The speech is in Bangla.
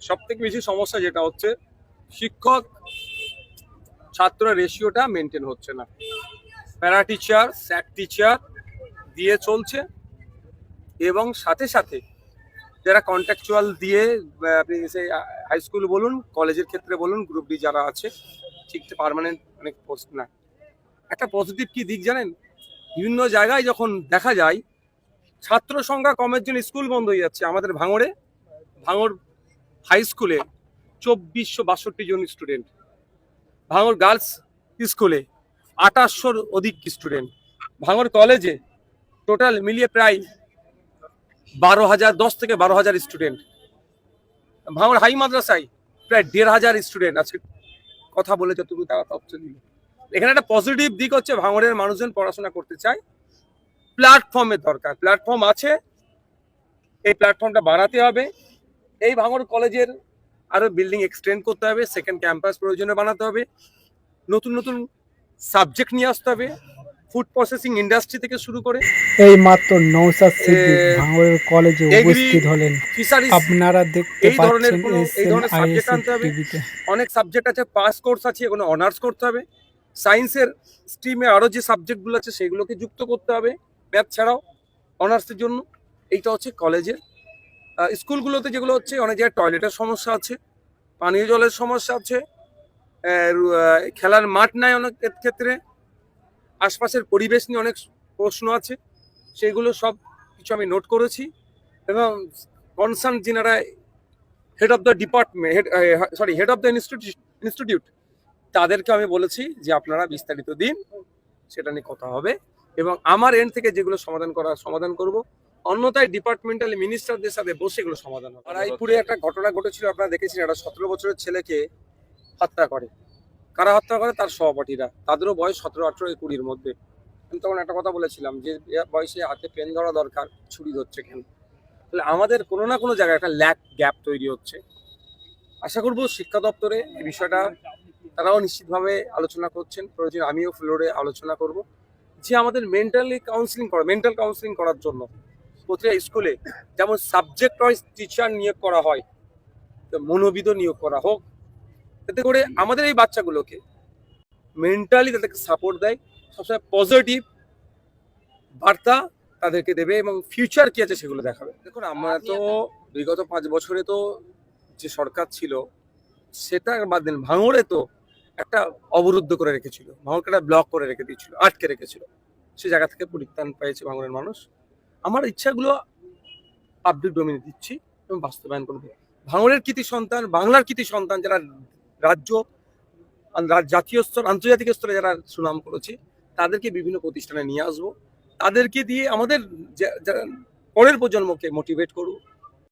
সবথেকে বেশি সমস্যা যেটা হচ্ছে শিক্ষক ছাত্র রেশিওটা মেনটেন হচ্ছে না। প্যারা টিচার, স্যাট টিচার দিয়ে চলছে এবং সাথে সাথে যারা কন্ট্রাকচুয়াল দিয়ে আপনি সেই হাই স্কুল বলুন, কলেজের ক্ষেত্রে বলুন, গ্রুপ ডি যারা আছে ঠিক পার্মানেন্ট অনেক পোস্ট না। একটা পজিটিভ কি দিক জানেন, বিভিন্ন জায়গায় যখন দেখা যায় ছাত্র সংখ্যা কমের জন্য স্কুল বন্ধ হয়ে যাচ্ছে। আমাদের ভাঙড় হাই স্কুলে 2462 জন স্টুডেন্ট, ভাঙড় গার্লস স্কুলে 2800-র অধিক স্টুডেন্ট, ভাঙড় কলেজে টোটাল মিলিয়ে প্রায় 10 থেকে 12,000 স্টুডেন্ট, ভাঙড় হাই মাদ্রাসায় প্রায় 1,500 স্টুডেন্ট আজকে কথা বলে যতটুকু তারা তথ্য দিল। এখানে একটা পজিটিভ দিক হচ্ছে ভাঙড়ের মানুষজন পড়াশোনা করতে চায়, প্ল্যাটফর্মের দরকার। প্ল্যাটফর্ম আছে, এই প্ল্যাটফর্মটা বাড়াতে হবে। এই ভাঙড় কলেজের আরো বিল্ডিং এক্সটেন্ড করতে হবে, সেকেন্ড ক্যাম্পাস প্রয়োজনে বানাতে হবে, নতুন নতুন সাবজেক্ট নিয়ে আসতে হবে, ফুড প্রসেসিং ইন্ডাস্ট্রি থেকে শুরু করে। এই মাত্র নওশাদ সিদ্দিক ভাঙড়ের কলেজে উপস্থিত হলেন। আপনারা দেখতে পাচ্ছেন সাবজেক্ট আনতে হবে। অনেক সাবজেক্ট আছে, পাস কোর্স আছে, এগুলো অনার্স করতে হবে। সায়েন্সের স্ট্রিমে আরো যে সাবজেক্টগুলো আছে সেগুলোকে যুক্ত করতে হবে ম্যাথ ছাড়াও অনার্সের জন্য। এইটা হচ্ছে কলেজের। স্কুলগুলোতে যেগুলো হচ্ছে অনেক জায়গায় টয়লেটের সমস্যা আছে, পানীয় জলের সমস্যা আছে, খেলার মাঠ নাই অনেক ক্ষেত্রে, আশপাশের পরিবেশ নিয়ে অনেক প্রশ্ন আছে। সেগুলো সব কিছু আমি নোট করেছি এবং কনসার্ন যিনারা head of the department, head of the institute তাদেরকে আমি বলেছি যে আপনারা বিস্তারিত দিন, সেটা নিয়ে কথা হবে এবং আমার এন্ড থেকে যেগুলো সমাধান করব। অন্যথায় ডিপার্টমেন্টাল মিনিস্টারদের সাথে বসে এগুলো সমাধান হবে। রায়পুরে একটা ঘটনা ঘটেছিল, আপনারা দেখেছেন, একটা 17 বছরের ছেলেকে হত্যা করে। কারা হত্যা করে? তার সহপাঠীরা। তাদেরও বয়স 17, 18, 20-র মধ্যে। আমি তখন একটা কথা বলেছিলাম যে বয়সে হাতে পেন ধরা দরকার, ছুরি ধরছে কেন? তাহলে আমাদের কোনো না কোনো জায়গায় একটা গ্যাপ তৈরি হচ্ছে। আশা করব শিক্ষা দপ্তরে এই বিষয়টা তারাও নিশ্চিতভাবে আলোচনা করছেন, প্রয়োজন আমিও ফ্লোরে আলোচনা করব যে আমাদের মেন্টাল কাউন্সিলিং করার জন্য প্রতিটা স্কুলে যেমন সাবজেক্ট ওয়াইজ টিচার নিয়োগ করা হয়, মনোবিদও নিয়োগ করা হোক, এতে করে আমাদের এই বাচ্চাগুলোকে মেন্টালি তাদেরকে সাপোর্ট দেয়, সবসময় পজিটিভ বার্তা তাদেরকে দেবে এবং ফিউচার কি আছে সেগুলো দেখাবে। দেখুন, আমরা তো বিগত 5 বছরে তো যে সরকার ছিল সেটা বাদ দিন, ভাঙড়ে তো একটা অবরুদ্ধ করে রেখেছিল, ভাঙড়কে একটা ব্লক করে রেখে দিয়েছিল, আটকে রেখেছিল। সে জায়গা থেকে পরিত্রাণ পেয়েছে ভাঙড়ের মানুষ। আমার ইচ্ছাগুলো পাবলিক ডোমেইনে দিচ্ছি এবং বাস্তবায়ন করবে। ভাঙড়ের কৃতি সন্তান, বাংলার কৃতি সন্তান যারা রাজ্য, জাতীয় স্তর, আন্তর্জাতিক স্তরে যারা সুনাম করেছে তাদেরকে বিভিন্ন প্রতিষ্ঠানে নিয়ে আসবো, তাদেরকে দিয়ে আমাদের পরের প্রজন্মকে মোটিভেট করবো।